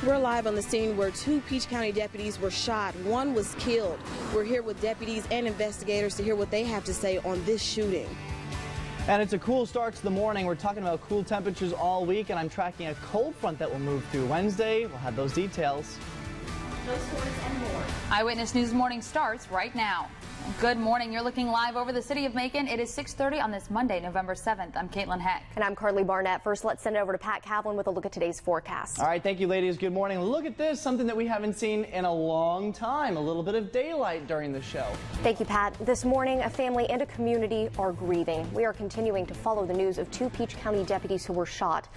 We're live on the scene where 2 Peach County deputies were shot. One was killed. We're here with deputies and investigators to hear what they have to say on this shooting. And it's a cool start to the morning. We're talking about cool temperatures all week, and I'm tracking a cold front that will move through Wednesday. We'll have those details. Those stories and more. Eyewitness News Morning starts right now. Good morning. You're looking live over the city of Macon. It is 6:30 on this Monday, November 7th. I'm Caitlin Heck. And I'm Carly Barnett. First, let's send it over to Pat Kaplan with a look at today's forecast. All right, thank you, ladies. Good morning. Look at this, something that we haven't seen in a long time, a little bit of daylight during the show. Thank you, Pat. This morning, a family and a community are grieving. We are continuing to follow the news of 2 Peach County deputies who were shot.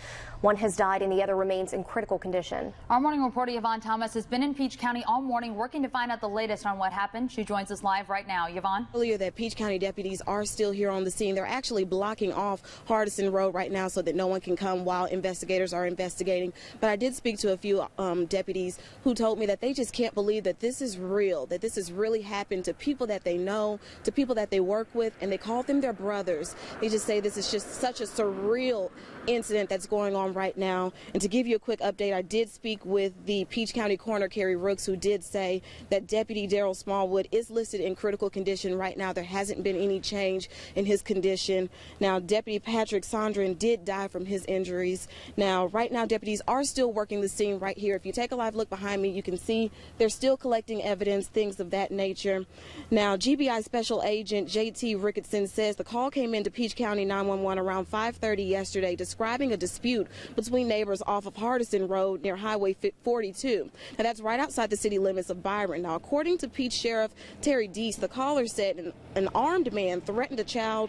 One has died and the other remains in critical condition. Our morning reporter Yvonne Thomas has been in Peach County all morning working to find out the latest on what happened. She joins us live right now. Yvonne? Earlier that Peach County deputies are still here on the scene. They're actually blocking off Hardison Road right now so that no one can come while investigators are investigating. But I did speak to a few deputies who told me that they just can't believe that this is real, that this has really happened to people that they know, to people that they work with, and they call them their brothers. They just say this is just such a surreal incident that's going on right now. And to give you a quick update, I did speak with the Peach County Coroner Kerry Rooks, who did say that Deputy Daryl Smallwood is listed in critical condition right now. There hasn't been any change in his condition. Now, Deputy Patrick Sondren did die from his injuries. Now, right now, deputies are still working the scene right here. If you take a live look behind me, you can see they're still collecting evidence, things of that nature. Now, GBI Special Agent J.T. Ricketson says the call came into Peach County 911 around 5:30 yesterday, describing a dispute between neighbors off of Hardison Road near Highway 42. Now, that's right outside the city limits of Byron. Now, according to Peach Sheriff Terry Deese, the caller said an armed man threatened a child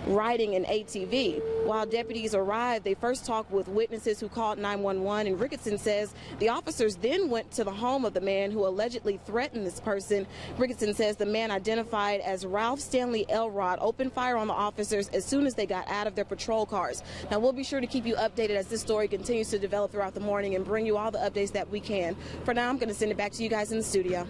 riding an ATV. While deputies arrived, they first talked with witnesses who called 911, and Ricketson says the officers then went to the home of the man who allegedly threatened this person. Ricketson says the man, identified as Ralph Stanley Elrod, opened fire on the officers as soon as they got out of their patrol cars. Now, we'll be sure to keep you updated as this story continues to develop throughout the morning and bring you all the updates that we can. For now, I'm going to send it back to you guys in the studio.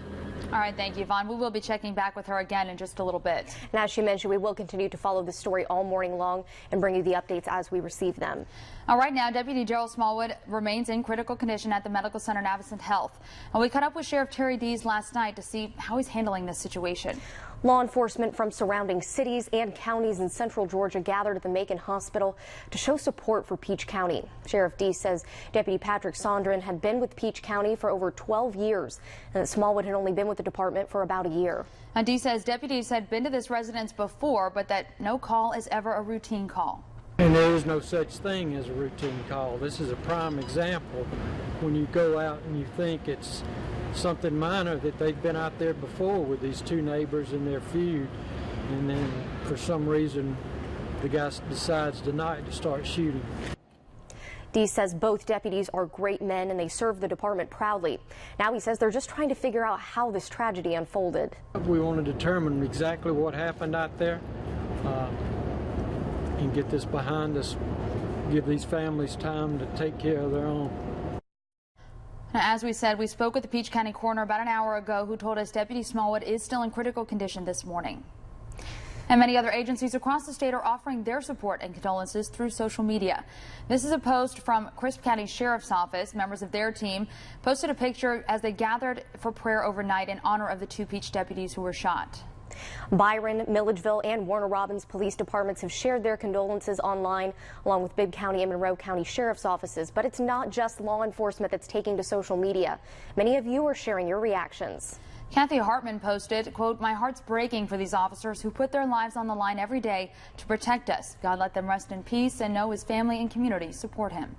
All right, thank you, Yvonne. We will be checking back with her again in just a little bit. And as she mentioned, we will continue to follow the story all morning long and bring you the updates as we receive them. Right now, Deputy Daryl Smallwood remains in critical condition at the Medical Center Navicent Health. And we caught up with Sheriff Terry Deese last night to see how he's handling this situation. Law enforcement from surrounding cities and counties in central Georgia gathered at the Macon Hospital to show support for Peach County. Sheriff Deese says Deputy Patrick Sondren had been with Peach County for over 12 years and that Smallwood had only been with the department for about a year. And Deese says deputies had been to this residence before, but that no call is ever a routine call. And there is no such thing as a routine call. This is a prime example when you go out and you think it's something minor, that they've been out there before with these 2 neighbors in their feud, and then for some reason the guy decides tonight to start shooting. Deese says both deputies are great men and they serve the department proudly. Now he says they're just trying to figure out how this tragedy unfolded. We want to determine exactly what happened out there and get this behind us, give these families time to take care of their own. Now, as we said, we spoke with the Peach County coroner about an hour ago, who told us Deputy Smallwood is still in critical condition this morning. And many other agencies across the state are offering their support and condolences through social media. This is a post from Crisp County Sheriff's Office. Members of their team posted a picture as they gathered for prayer overnight in honor of the 2 Peach deputies who were shot. Byron, Milledgeville, and Warner Robins police departments have shared their condolences online, along with Bibb County and Monroe County Sheriff's offices. But it's not just law enforcement that's taking to social media. Many of you are sharing your reactions. Kathy Hartman posted, quote, "My heart's breaking for these officers who put their lives on the line every day to protect us. God let them rest in peace and know his family and community support him."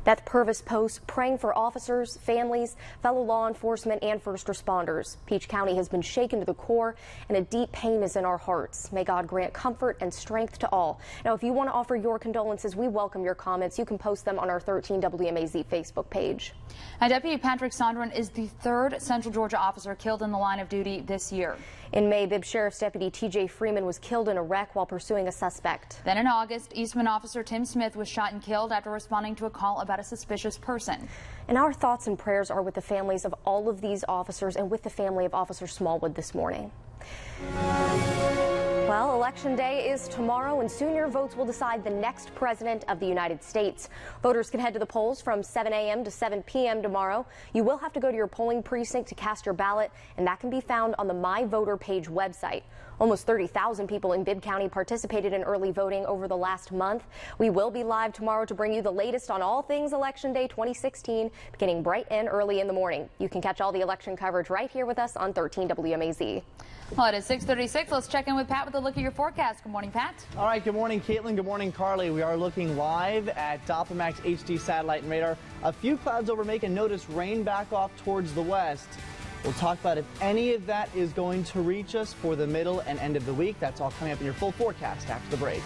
Beth Purvis posts praying for officers, families, fellow law enforcement, and first responders. Peach County has been shaken to the core, and a deep pain is in our hearts. May God grant comfort and strength to all. Now, if you want to offer your condolences, we welcome your comments. You can post them on our 13 WMAZ Facebook page. Deputy Patrick Sondren is the 3rd Central Georgia officer killed in the line of duty this year. In May, Bibb Sheriff's Deputy T.J. Freeman was killed in a wreck while pursuing a suspect. Then in August, Eastman officer Tim Smith was shot and killed after responding to a call about a suspicious person. And our thoughts and prayers are with the families of all of these officers and with the family of Officer Smallwood this morning. Well, Election Day is tomorrow, and soon your votes will decide the next president of the United States. Voters can head to the polls from 7 a.m. to 7 p.m. tomorrow. You will have to go to your polling precinct to cast your ballot, and that can be found on the My Voter page website. Almost 30,000 people in Bibb County participated in early voting over the last month. We will be live tomorrow to bring you the latest on all things Election Day 2016, beginning bright and early in the morning. You can catch all the election coverage right here with us on 13 WMAZ. Well, it is 6:36. Let's check in with Pat with a look at your forecast. Good morning, Pat. All right, good morning, Caitlin. Good morning, Carly. We are looking live at Doppelmax HD satellite and radar. A few clouds over Macon. Notice rain back off towards the west. We'll talk about if any of that is going to reach us for the middle and end of the week. That's all coming up in your full forecast after the break.